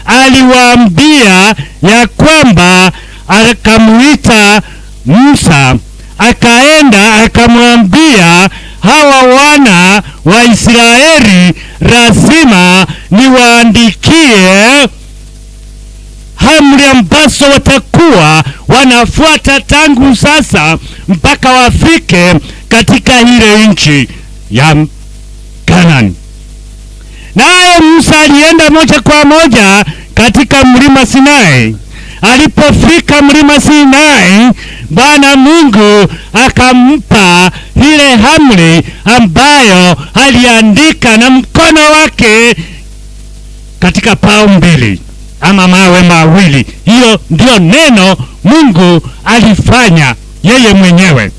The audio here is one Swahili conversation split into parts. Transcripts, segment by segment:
aliwaambia ya kwamba akamuita Musa, akaenda akamwambia hawa wana wa Israeli lazima niwaandikie amri ambazo watakuwa wanafuata tangu sasa mpaka wafike katika ile nchi ya Kanaani. Naye Musa alienda moja kwa moja katika mlima Sinai. Alipofika mlima Sinai, Bwana Mungu akampa ile amri ambayo aliandika na mkono wake katika pao mbili ama mawe mawili. Hiyo ndio neno Mungu alifanya yeye mwenyewe.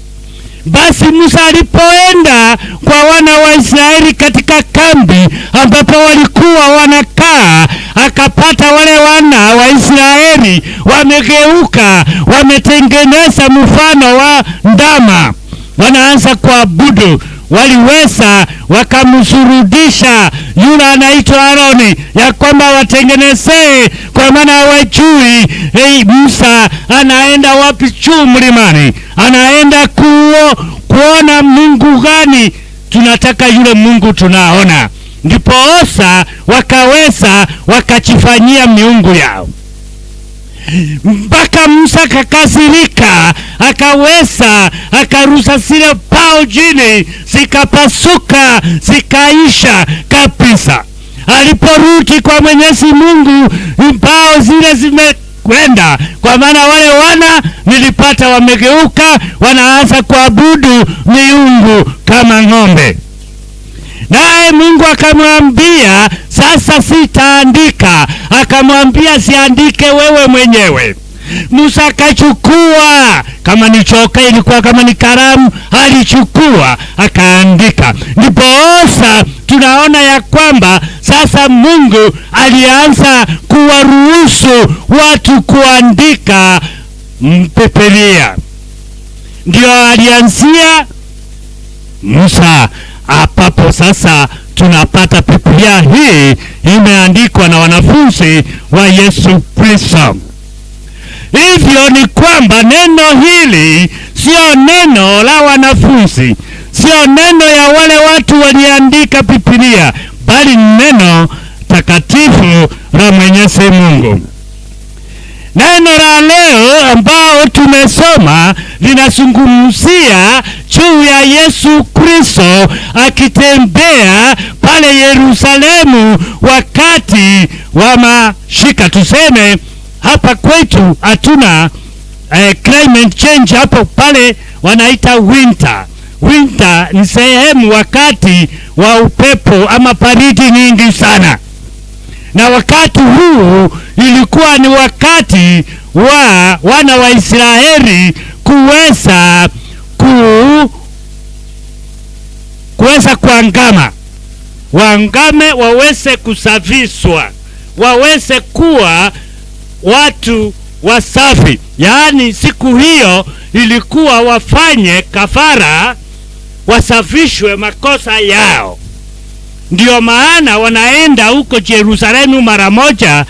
Basi Musa alipoenda kwa wana wa Israeli katika kambi ambapo walikuwa wanakaa, akapata wale wana wa Israeli wamegeuka, wametengeneza mfano wa ndama, wanaanza kuabudu. Waliweza wakamsurudisha yule anaitwa Aroni ya kwamba watengenezee, kwa maana hawajui Musa anaenda wapi juu mlimani, anaenda kuona Mungu gani. Tunataka yule Mungu tunaona. Ndipo osa wakaweza wakachifanyia miungu yao, mpaka Musa kakasirika, akaweza akarusa zile pao jini, zikapasuka, zikaisha kabisa. Aliporudi kwa Mwenyezi Mungu, pao zile zimekwenda, kwa maana wale wana nilipata wamegeuka, wanaanza kuabudu miungu kama ng'ombe. Naye Mungu akamwambia sasa sitaandika, akamwambia siandike wewe mwenyewe. Musa akachukua, kama ni choka ilikuwa kama ni kalamu, alichukua akaandika. Ndipo osa tunaona ya kwamba sasa Mungu alianza kuwaruhusu watu kuandika Biblia. Ndio alianzia Musa. Hapo sasa tunapata Biblia hii imeandikwa na wanafunzi wa Yesu Kristo. Hivyo ni kwamba neno hili sio neno la wanafunzi, sio neno ya wale watu waliandika Biblia, bali neno takatifu la Mwenyezi Mungu. Neno la leo ambao tumesoma linazungumzia juu ya Yesu Kristo akitembea pale Yerusalemu wakati wa mashika. Tuseme hapa kwetu hatuna climate change, hapo pale wanaita winter. Winter ni sehemu wakati wa upepo ama baridi nyingi sana. Na wakati huu ilikuwa ni wakati wa wana wa Israeli kuweza kuangama, waangame, waweze kusafishwa, waweze kuwa watu wasafi. Yaani siku hiyo ilikuwa wafanye kafara, wasafishwe makosa yao. Ndio maana wanaenda huko Yerusalemu mara moja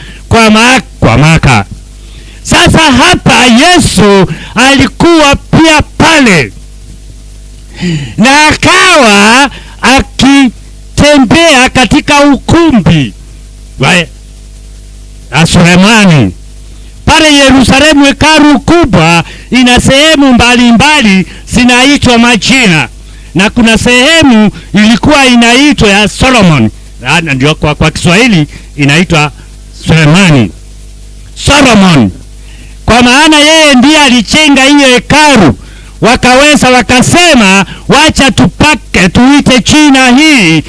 kwa mwaka. Sasa hapa Yesu alikuwa pia pale, na akawa akitembea katika ukumbi wa Sulemani. Pale Yerusalemu hekalu kubwa ina sehemu mbalimbali zinaitwa majina, na kuna sehemu ilikuwa inaitwa ya Solomon, ndio kwa Kiswahili inaitwa Sulemani. Solomon, kwa maana yeye ndiye alijenga hiyo hekalu. Wakaweza wakasema wacha tupake tuite jina hii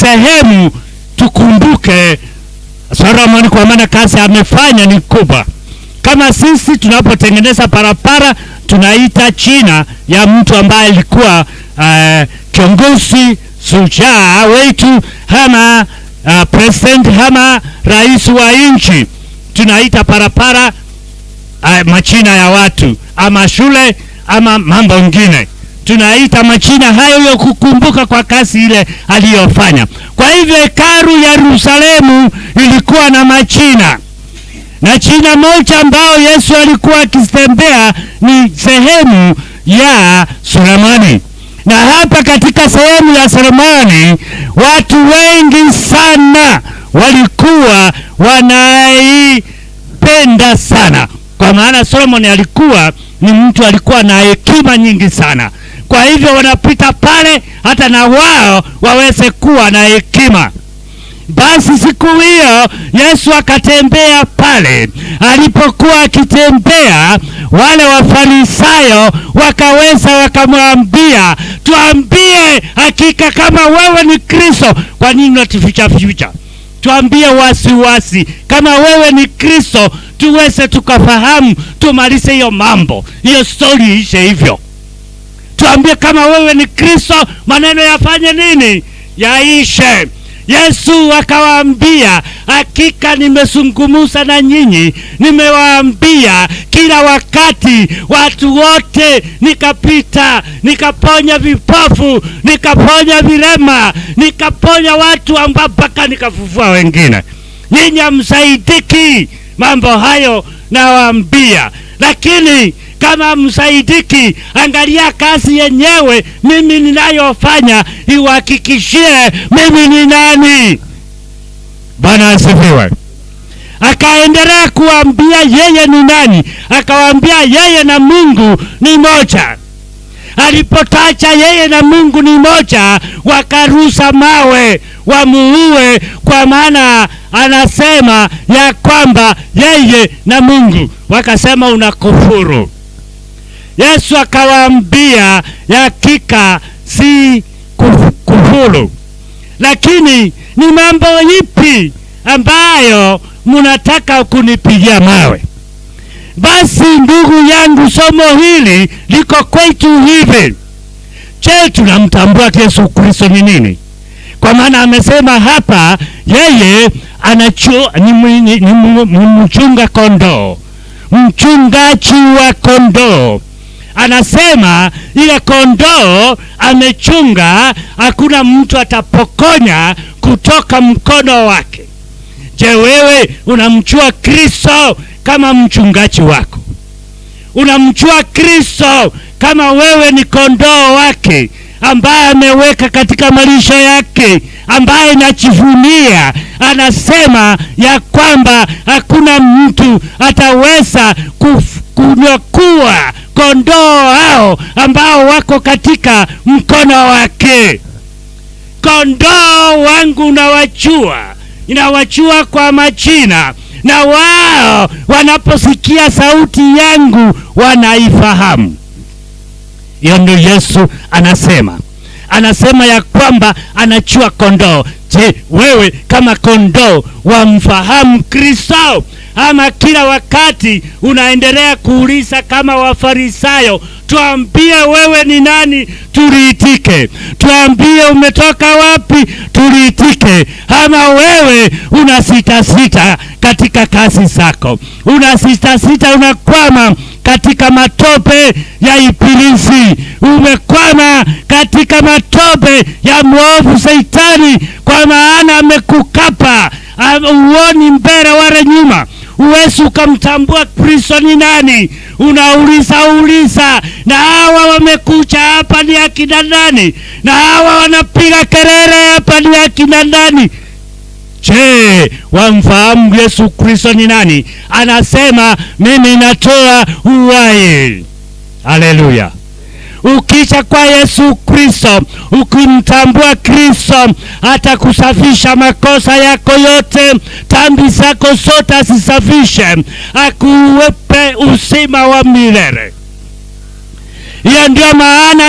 sehemu tukumbuke Solomon, kwa maana kazi amefanya ni kubwa. Kama sisi tunapotengeneza barabara tunaita jina ya mtu ambaye alikuwa kiongozi shujaa wetu, ama president, ama rais wa nchi, tunaita barabara majina ya watu, ama shule, ama mambo mengine. tunaita majina hayo ya kukumbuka kwa kazi ile aliyofanya. Kwa hivyo hekalu ya Yerusalemu ilikuwa na majina, na jina moja ambao Yesu alikuwa akitembea ni sehemu ya Solomoni. Na hapa katika sehemu ya Solomoni watu wengi sana walikuwa wanaipenda sana, kwa maana Solomoni alikuwa ni mtu alikuwa na hekima nyingi sana. Kwa hivyo wanapita pale hata na wao waweze kuwa na hekima. Basi siku hiyo Yesu akatembea pale. Alipokuwa akitembea, wale Wafarisayo wakaweza wakamwambia, tuambie hakika kama wewe ni Kristo. Kwa nini unatuficha? Tuambie wasi kama wewe ni Kristo, tuweze tukafahamu, tumalize hiyo mambo, hiyo story ishe hivyo. Tuambie kama wewe ni Kristo, maneno yafanye nini? Yaishe. Yesu akawaambia, hakika nimezungumza na nyinyi, nimewaambia kila wakati watu wote, nikapita, nikaponya vipofu, nikaponya vilema, nikaponya watu mpaka nikafufua wengine. Nyinyi hamsaidiki mambo hayo nawaambia. Lakini kama msaidiki, angalia kazi yenyewe mimi ninayofanya, iwahakikishie mimi ni nani. Bwana asifiwe. Akaendelea kuambia yeye ni nani. Akawaambia yeye na Mungu ni moja. Alipotaja yeye na Mungu ni moja, wakarusa mawe wamuue, kwa maana anasema ya kwamba yeye na Mungu. Wakasema unakufuru. Yesu akawaambia hakika si kufuru, lakini ni mambo ipi ambayo mnataka kunipigia mawe? Basi ndugu yangu, somo hili liko kwetu hivi. Je, tunamtambua Yesu Kristo ni nini? Kwa maana amesema hapa yeye ni mchunga kondoo, mchungaji wa kondoo. Anasema ile kondoo amechunga, hakuna mtu atapokonya kutoka mkono wake. Je, wewe unamjua Kristo kama mchungaji wako? Unamjua Kristo kama wewe ni kondoo wake ambaye ameweka katika malisho yake, ambaye anajivunia? Anasema ya kwamba hakuna mtu ataweza kunyakua kondoo hao ambao wako katika mkono wake. Kondoo wangu ninawajua kwa majina, na wao wanaposikia sauti yangu wanaifahamu. Hiyo ndio Yesu anasema ya kwamba anajua kondoo. Je, wewe kama kondoo wamfahamu Kristo? Ama kila wakati unaendelea kuuliza kama Wafarisayo, tuambie wewe ni nani tuliitike, tuambie umetoka wapi tuliitike? Ama wewe unasita katika kazi zako, unasita unakwama katika matope ya Ibilisi, umekwama katika matope ya mwovu Shetani, kwa maana amekukapa, uoni mbele wala nyuma, uwezi ukamtambua Kristo ni nani. Unauliza, na hawa wamekuja hapa ni akina nani? Na hawa wanapiga kelele hapa ni akina nani? Je, wamfahamu Yesu Kristo ni nani? Anasema mimi natoa uhai. Haleluya. Ukija kwa Yesu Kristo, ukimtambua Kristo, atakusafisha makosa yako yote, dhambi zako zote asisafishe, akuwepe uzima wa milele. Hiyo ndio maana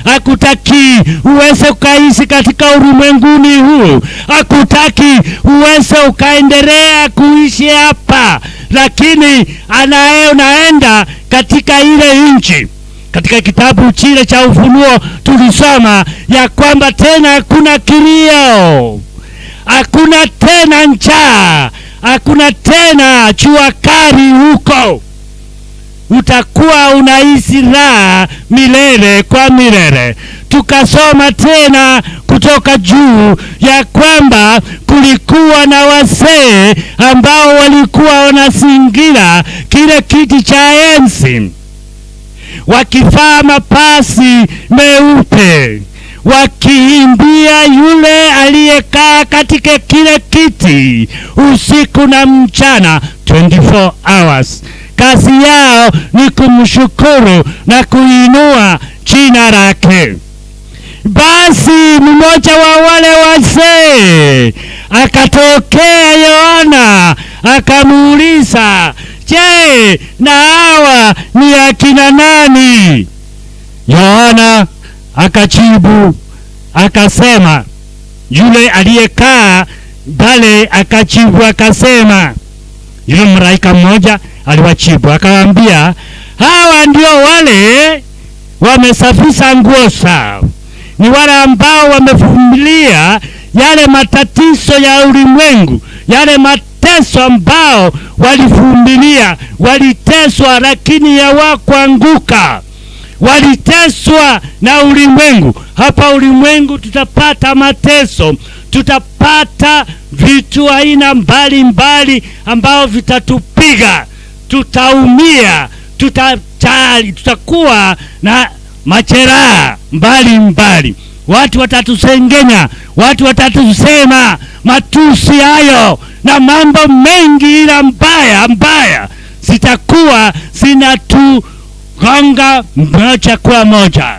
hakutaki uweze ukaishi katika ulimwenguni huu, hakutaki uweze ukaendelea kuishi hapa, lakini unaenda katika ile nchi. Katika kitabu chile cha Ufunuo tulisoma ya kwamba tena hakuna kilio, hakuna tena njaa, hakuna tena jua kali huko. utakuwa unaishi raha milele kwa milele. Tukasoma tena kutoka juu ya kwamba kulikuwa na wazee ambao walikuwa wanazingira kile kiti cha enzi, wakivaa mapasi meupe, wakiimbia yule aliyekaa katika kile kiti usiku na mchana, 24 hours. Kazi yao ni kumshukuru na kuinua jina lake. Basi mmoja wa wale wazee akatokea Yohana, akamuuliza, je, na hawa ni akina nani? Yohana akajibu akasema, yule aliyekaa pale akajibu akasema, yule malaika mmoja aliwajibu akawaambia, hawa ndio wale wamesafisha nguo zao, ni wale ambao wamevumilia yale matatizo ya ulimwengu, yale mateso ambao walivumilia. Waliteswa lakini hawakuanguka. Waliteswa na ulimwengu. Hapa ulimwengu tutapata mateso, tutapata vitu aina mbalimbali ambao vitatupiga, tutaumia, tutakuwa na majeraha mbalimbali. Watu watatusengenya, watu watatusema matusi hayo na mambo mengi ila mbaya zitakuwa zinatugonga moja kwa moja.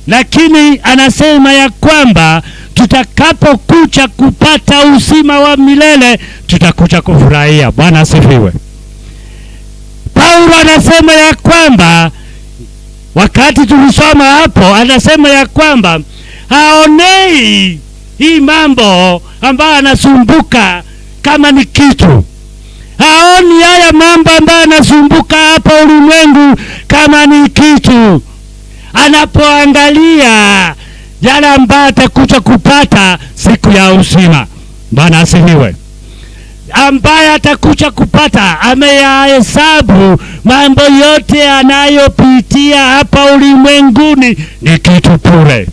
Lakini anasema ya kwamba tutakapokuja kupata uzima wa milele tutakuja kufurahia. Bwana asifiwe. Paulo anasema ya kwamba, wakati tulisoma hapo, anasema ya kwamba haonei hii mambo ambayo anasumbuka kama ni kitu. Haoni haya mambo ambayo anasumbuka hapa ulimwengu kama ni kitu. Anapoangalia yale ambayo atakuja kupata siku ya uzima. Bwana asifiwe. Ambaye atakuja kupata, ameyahesabu mambo yote anayopitia hapa ulimwenguni ni kitu bure.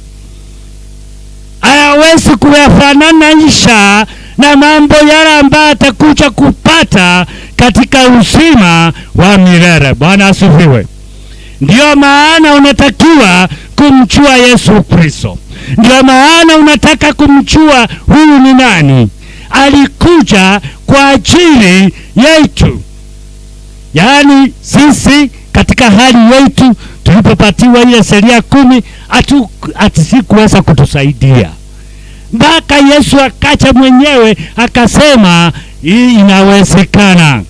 Hayawezi kuyafananisha na mambo yale ambayo atakuja kupata katika uzima wa milele. Bwana asifiwe. Ndio maana unatakiwa kumjua Yesu Kristo. Ndio maana unataka kumjua huyu ni nani. Alikuja kwa ajili yetu. Yaani sisi katika hali yetu tulipopatiwa ile sheria 10 atisikuweza kutusaidia. Mpaka Yesu akaja mwenyewe akasema hii inawezekana.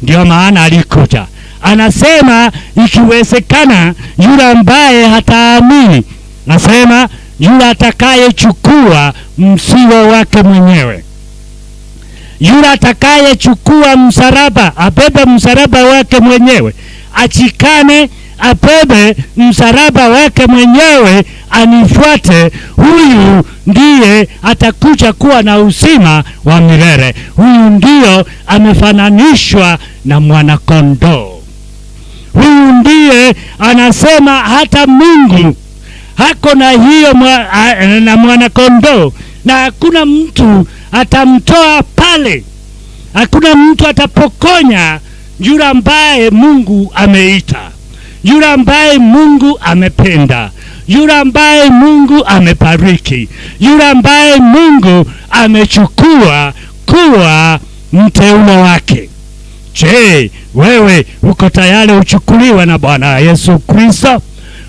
Ndio maana alikuja. Anasema ikiwezekana, yule ambaye hataamini, nasema yule atakayechukua mzigo wake mwenyewe, yule atakayechukua msalaba, abebe msalaba wake mwenyewe, achikane, abebe msalaba wake mwenyewe, anifuate, huyu ndiye atakuja kuwa na uzima wa milele. Huyu ndio amefananishwa na mwanakondoo. Huyu ndiye anasema hata Mungu hako na hiyo na mwanakondoo, na hakuna mtu atamtoa pale. Hakuna mtu atapokonya yule ambaye Mungu ameita, yule ambaye Mungu amependa, yule ambaye Mungu amebariki, yule ambaye Mungu amechukua kuwa mteule wake. Je, wewe uko tayari uchukuliwa na Bwana Yesu Kristo?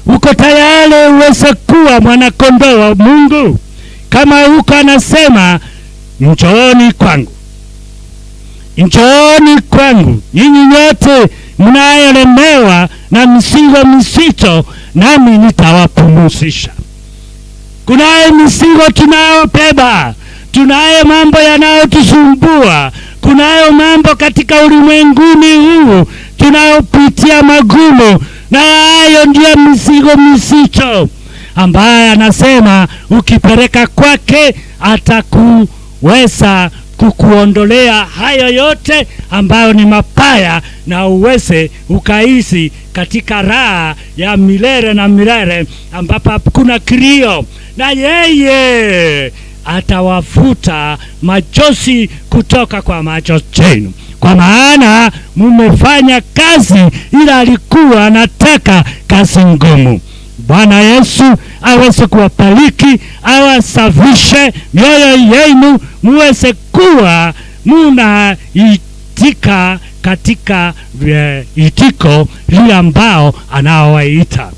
Uko tayari uweze kuwa mwanakondoo wa Mungu? Kama uko, anasema njooni kwangu, njooni kwangu nyinyi nyote mnayolemewa na mizigo mizito, nami nitawapumzisha. Kunaye mizigo tunayobeba, tunaye mambo yanayotusumbua, kunayo mambo katika ulimwenguni huu tunayopitia magumu, na hayo ndio mizigo mizito ambaye anasema ukipeleka kwake atakuweza kukuondolea hayo yote ambayo ni mabaya, na uweze ukaishi katika raha ya milele na milele, ambapo hakuna kilio, na yeye atawafuta machozi kutoka kwa macho yenu, kwa maana mumefanya kazi ila alikuwa anataka kazi ngumu. Bwana Yesu aweze kuwabariki, awasafishe mioyo yenu, muweze kuwa munaitika katika itiko lile ambao anaowaita.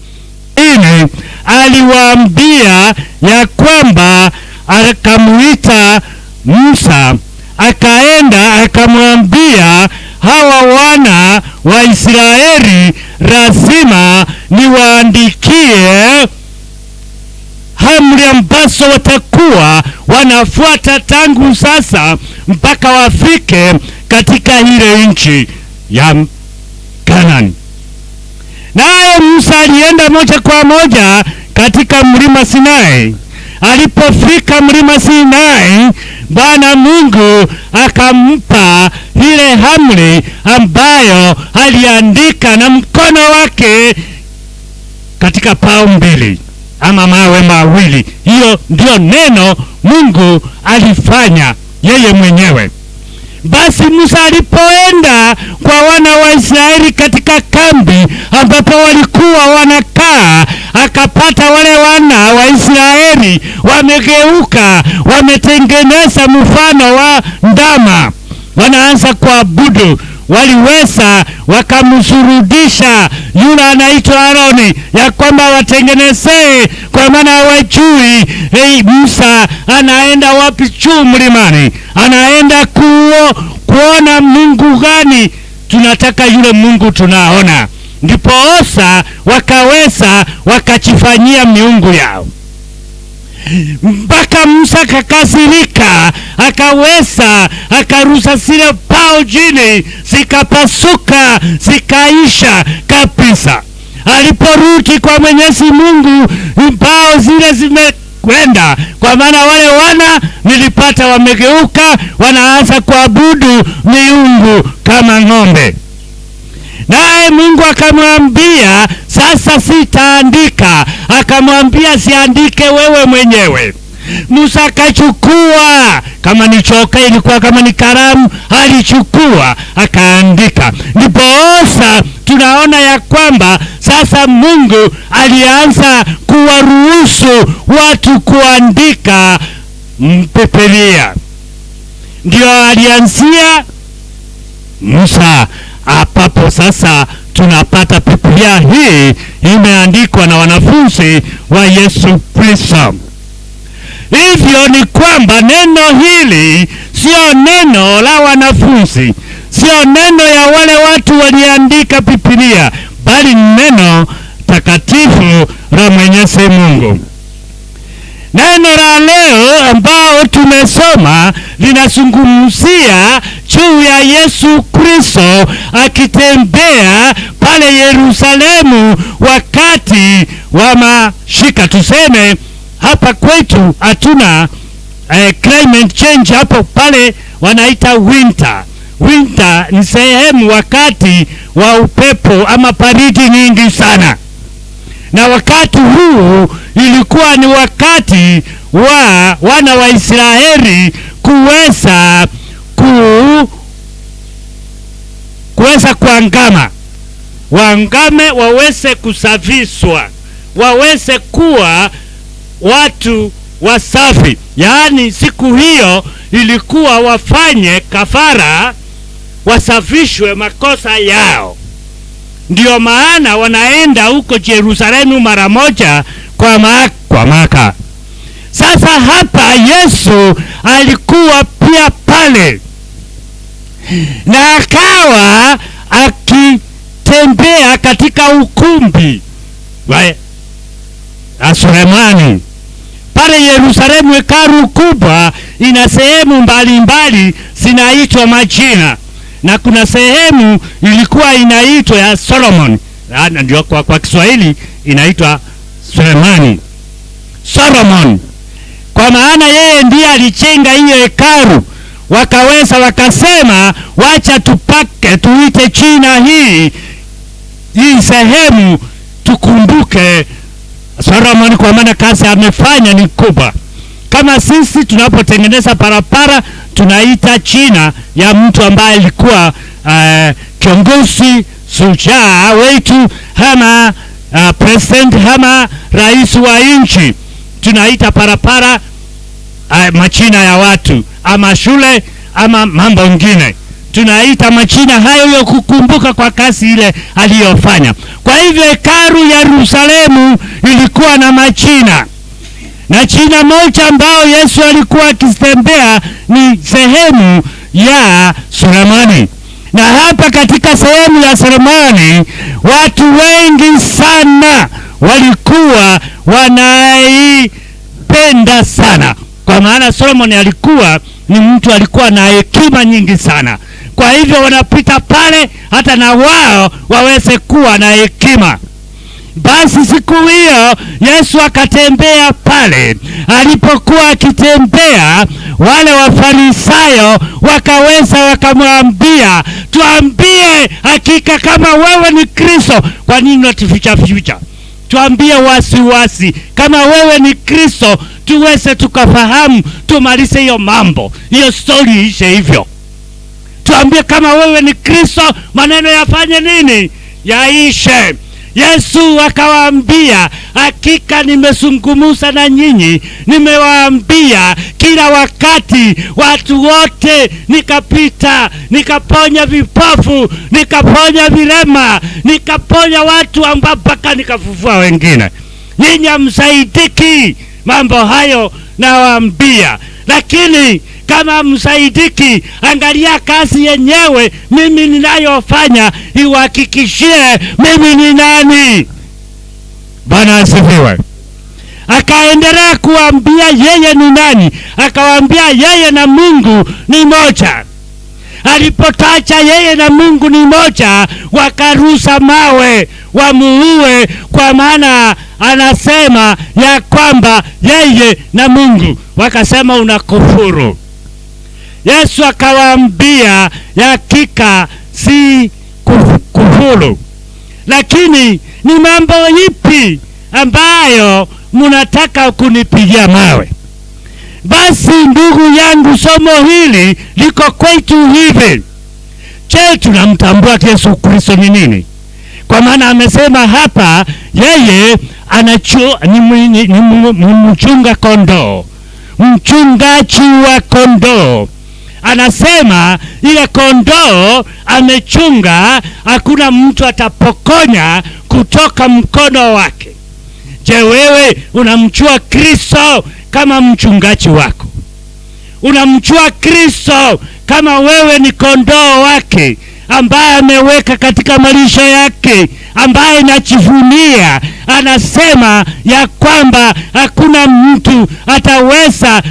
Ili aliwaambia ya kwamba akamuita Musa, akaenda akamwambia hawa wana wa Israeli lazima niwaandikie amri ambazo watakuwa wanafuata tangu sasa mpaka wafike katika ile nchi ya Kanaani. Naye Musa alienda moja kwa moja katika mlima Sinai. Alipofika mlima Sinai, Bwana Mungu akampa ile amri ambayo aliandika na mkono wake katika pao mbili ama mawe mawili. Hiyo ndio neno Mungu alifanya yeye mwenyewe. Basi Musa alipoenda kwa wana wa Israeli katika kambi ambapo walikuwa wanakaa, akapata wale wana wa Israeli wamegeuka, wametengeneza mfano wa ndama, wanaanza kuabudu. Waliweza wakamsurudisha yule anaitwa Aroni ya kwamba watengenezee, kwa maana hawajui Musa anaenda wapi juu mlimani, anaenda kuona Mungu gani. Tunataka yule Mungu tunaona. Ndipo osa wakaweza wakachifanyia miungu yao, mpaka Musa kakasirika, akaweza akarusa zile pao chini, zikapasuka, zikaisha kabisa. Aliporudi kwa Mwenyezi Mungu, pao zile zimekwenda, kwa maana wale wana nilipata wamegeuka, wanaanza kuabudu miungu kama ng'ombe. Naye Mungu akamwambia sasa sitaandika, akamwambia siandike wewe mwenyewe. Musa akachukua, kama ni choka ilikuwa kama ni kalamu, alichukua akaandika. Ndipo osa tunaona ya kwamba sasa Mungu alianza kuwaruhusu watu kuandika Biblia. Ndio alianzia Musa. Hapo sasa tunapata Biblia hii imeandikwa na wanafunzi wa Yesu Kristo. Hivyo ni kwamba neno hili sio neno la wanafunzi, sio neno ya wale watu waliandika Biblia, bali neno takatifu la Mwenyezi Mungu. Neno la leo ambao tumesoma linazungumzia juu ya Yesu Kristo akitembea pale Yerusalemu wakati wa mashika. Tuseme hapa kwetu hatuna climate change, hapo pale wanaita winter. Winter ni sehemu wakati wa upepo ama baridi nyingi sana. Na wakati huu ilikuwa ni wakati wa wana wa Israeli kuweza kuangama, waangame, waweze kusafishwa, waweze kuwa watu wasafi. Yaani siku hiyo ilikuwa wafanye kafara, wasafishwe makosa yao. Ndio maana wanaenda huko Yerusalemu mara moja kwa mwaka. Sasa hapa Yesu alikuwa pia pale, na akawa akitembea katika ukumbi wa Sulemani pale Yerusalemu. Hekalu kubwa ina sehemu mbalimbali zinaitwa majina, na kuna sehemu ilikuwa inaitwa ya Solomon, ndio kwa Kiswahili inaitwa Sulemani, Solomon, kwa maana yeye ndiye alijenga hiyo hekalu. wakaweza wakasema, wacha tuite China hii sehemu tukumbuke Solomon, kwa maana kazi amefanya ni kubwa. Kama sisi tunapotengeneza barabara tunaita China ya mtu ambaye alikuwa kiongozi shujaa wetu, ama president, ama rais wa nchi, tunaita barabara machina ya watu, ama shule, ama mambo mengine, tunaita machina hayo ya kukumbuka kwa kazi ile aliyofanya. Kwa hivyo hekalu ya Yerusalemu ilikuwa na machina, na china moja ambao Yesu alikuwa akitembea ni sehemu ya Solomoni. Na hapa katika sehemu ya Solomoni watu wengi sana walikuwa wanaipenda sana, kwa maana Solomoni alikuwa ni mtu alikuwa na hekima nyingi sana. Kwa hivyo wanapita pale hata na wao waweze kuwa na hekima. Basi siku hiyo Yesu akatembea pale. Alipokuwa akitembea, wale Wafarisayo wakaweza wakamwambia, tuambie hakika kama wewe ni Kristo. Kwa nini unatuficha? Tuambie wasi kama wewe ni Kristo, tuweze tukafahamu, tumalize hiyo mambo, hiyo story ishe hivyo. Tuambie kama wewe ni Kristo, maneno yafanye nini? Yaishe. Yesu akawaambia, hakika nimezungumza na nyinyi, nimewaambia kila wakati watu wote, nikapita, nikaponya vipofu, nikaponya vilema, nikaponya watu mpaka nikafufua wengine. Nyinyi hamsaidiki mambo hayo nawaambia. Lakini kama msaidiki, angalia kazi yenyewe mimi ninayofanya, iwahakikishie mimi ni nani. Bwana asifiwe. Akaendelea kuambia yeye ni nani. Akawaambia yeye na Mungu ni moja. Alipotacha yeye na Mungu ni moja, wakarusa mawe wamuue, kwa maana anasema ya kwamba yeye na Mungu. Wakasema unakufuru. Yesu akawaambia hakika si kufuru, lakini ni mambo ipi ambayo mnataka kunipigia mawe? Basi ndugu yangu, somo hili liko kwetu hivi. Je, tunamtambua Yesu Kristo ni nini? Kwa maana amesema hapa yeye ni mchunga kondoo, mchungaji wa kondoo. Anasema ile kondoo amechunga, hakuna mtu atapokonya kutoka mkono wake. Je, wewe unamjua Kristo kama mchungaji wako? Unamjua Kristo kama wewe ni kondoo wake ambaye ameweka katika malisho yake, ambaye anajivunia? Anasema ya kwamba hakuna mtu ataweza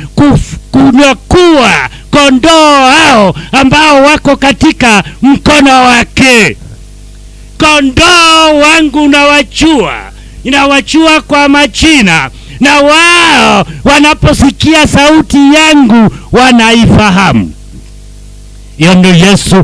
kunyakua kondoo hao ambao wako katika mkono wake. Kondoo wangu ninawajua kwa majina, na wao wanaposikia sauti yangu wanaifahamu. Hiyo ndio Yesu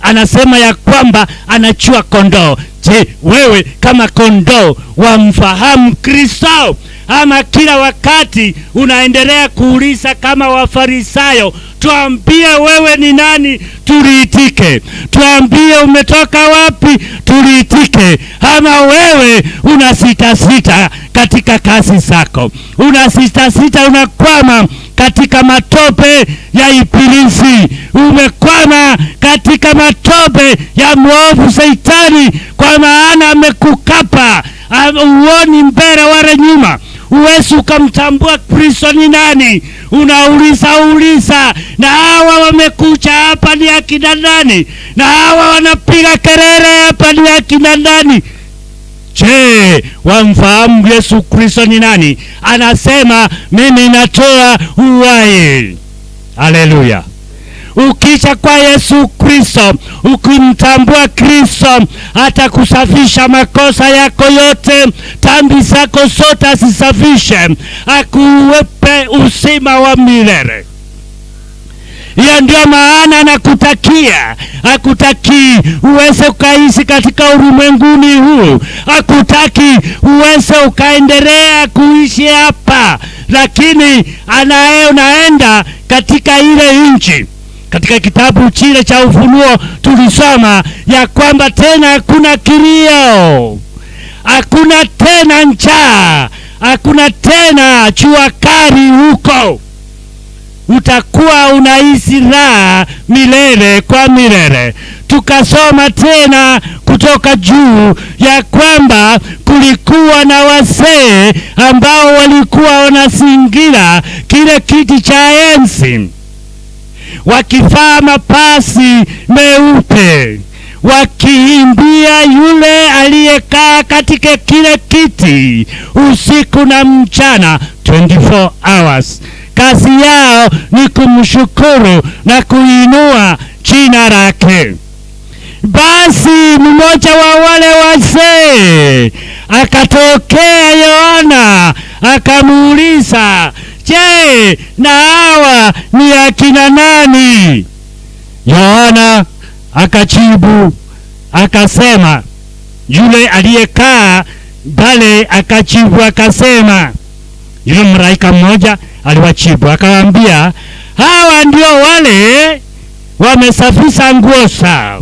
anasema ya kwamba anajua kondoo. Je, wewe kama kondoo wamfahamu Kristo? Ama kila wakati unaendelea kuuliza kama Wafarisayo, tuambie wewe ni nani tuliitike, tuambie umetoka wapi tuliitike? Ama wewe unasita katika kazi zako, unasita unakwama katika matope ya Ibilisi, umekwama katika matope ya mwovu Shetani, kwa maana amekukapa, uoni mbele wala nyuma, uwezi ukamtambua Kristo ni nani. Unauliza, na hawa wamekuja hapa ni akina nani? Na hawa wanapiga kelele hapa ni akina nani? Je, wamfahamu Yesu Kristo ni nani? Anasema mimi natoa uhai. Haleluya. Ukisha kwa Yesu Kristo, ukimtambua Kristo, hata kusafisha makosa yako yote, dhambi zako zote zisafishe, akuwepe uzima wa milele. Hiyo ndio maana nakutakia, hakutaki uweze ukaishi katika ulimwenguni huu, hakutaki uweze ukaendelea kuishi hapa, lakini unaenda katika ile nchi. Katika kitabu chile cha Ufunuo tulisoma ya kwamba tena hakuna kilio, hakuna tena njaa, hakuna tena jua kali huko. Utakuwa unaishi raha milele kwa milele. Tukasoma tena kutoka juu ya kwamba kulikuwa na wazee ambao walikuwa wanazingira kile kiti cha enzi, wakivaa mapasi meupe, wakiimbia yule aliyekaa katika kile kiti usiku na mchana, 24 hours. Kazi yao ni kumshukuru na kuinua jina lake. Basi mmoja wa wale wazee akatokea Yohana, akamuuliza, je, na hawa ni akina nani? Yohana akajibu akasema, yule aliyekaa pale akajibu akasema, yule malaika mmoja aliwajibu akawaambia, hawa ndio wale wamesafisha nguo zao,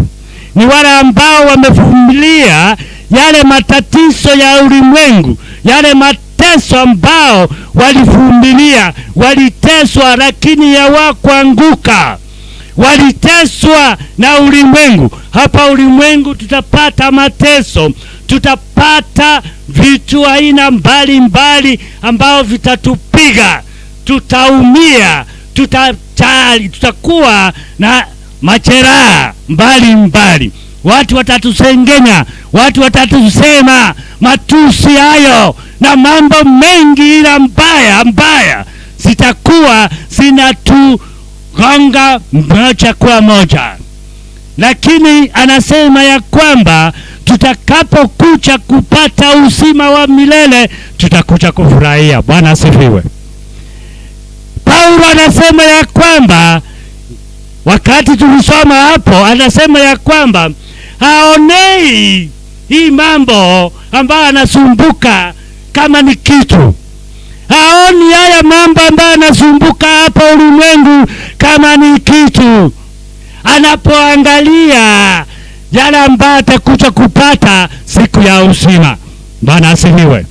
ni wale ambao wamevumilia yale matatizo ya ulimwengu, yale mateso ambao walivumilia. Waliteswa lakini hawakuanguka, waliteswa na ulimwengu. Hapa ulimwengu tutapata mateso, tutapata vitu aina mbalimbali ambao vitatupiga, tutaumia, tutakuwa na majeraha mbalimbali. Watu watatusengenya, watu watatusema matusi hayo na mambo mengi ila mbaya zitakuwa zinatugonga moja kwa moja. Lakini anasema ya kwamba tutakapokuja kupata uzima wa milele tutakuja kufurahia. Bwana asifiwe. Paulo anasema ya kwamba, wakati tulisoma hapo, anasema ya kwamba haonei hii mambo ambayo anasumbuka kama ni kitu. Haoni haya mambo ambayo anasumbuka hapa ulimwengu kama ni kitu. Anapoangalia yale ambayo atakuja kupata siku ya uzima. Bwana asifiwe.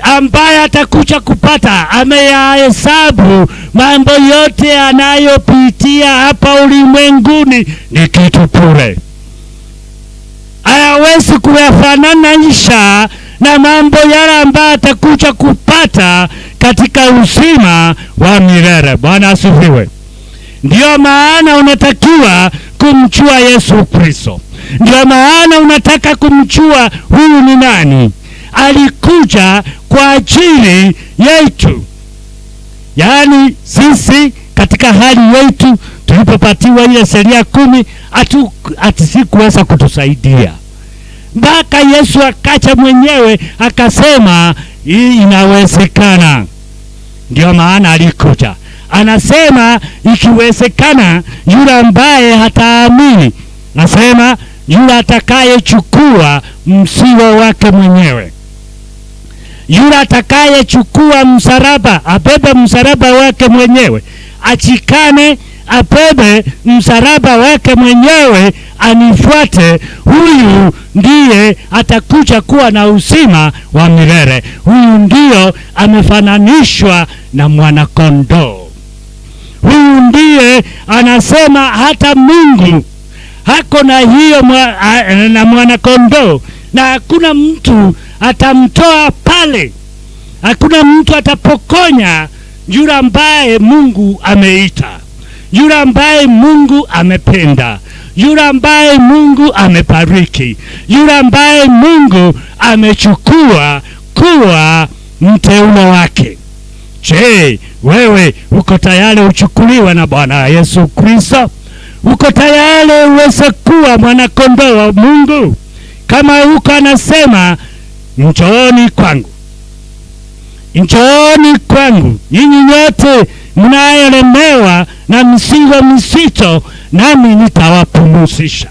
Ambaye atakuja kupata, ameyahesabu mambo yote anayopitia hapa ulimwenguni ni kitu bure. Hayawezi kuyafananisha na mambo yale ambayo atakuja kupata katika uzima wa milele. Bwana asifiwe. Ndio maana unatakiwa kumjua Yesu Kristo. Ndio maana unataka kumjua huyu ni nani. Alikuja kwa ajili yetu. Yaani sisi katika hali yetu tulipopatiwa ile sheria 10 hatusikuweza kutusaidia. Mpaka Yesu akaja mwenyewe akasema hii inawezekana. Ndio maana alikuja. Anasema ikiwezekana, yule ambaye hataamini, nasema yule atakayechukua mzigo wake mwenyewe, yule atakayechukua msalaba, abebe msalaba wake mwenyewe, achikane, abebe msalaba wake mwenyewe, anifuate, huyu ndiye atakuja kuwa na uzima wa milele. Huyu ndio amefananishwa na mwanakondoo. Huyu ndiye anasema hata Mungu hako na hiyo na mwanakondoo, na hakuna mtu atamtoa pale. Hakuna mtu atapokonya yule ambaye Mungu ameita, yule ambaye Mungu amependa, yule ambaye Mungu amebariki, yule ambaye Mungu amechukua kuwa mteule wake. Je, wewe uko tayari uchukuliwa na Bwana Yesu Kristo? Uko tayari uweze kuwa mwanakondoo wa Mungu? Kama uko, anasema njooni kwangu. Njooni kwangu nyinyi nyote mnayolemewa na mizigo mizito, nami nitawapumzisha.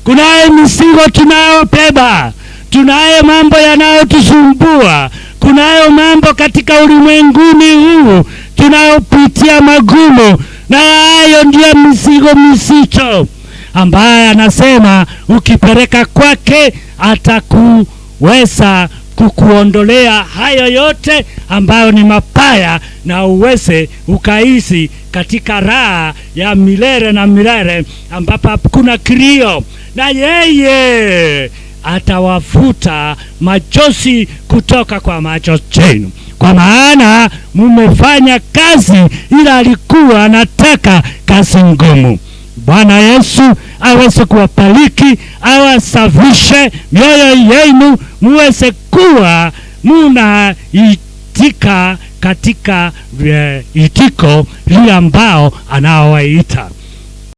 Kunaye mizigo tunayobeba, tunaye mambo yanayotusumbua, kunayo mambo katika ulimwenguni huu tunayopitia magumu, na hayo ndio mizigo mizito ambaye anasema ukipeleka kwake atakuweza kukuondolea hayo yote ambayo ni mabaya, na uweze ukaishi katika raha ya milele na milele, ambapo hakuna kilio, na yeye atawafuta machozi kutoka kwa macho yenu, kwa maana mumefanya kazi ila alikuwa anataka kazi ngumu. Bwana Yesu aweze kuwabariki, awasafishe mioyo yenu, muweze kuwa munaitika katika itiko lile ambao anaowaita.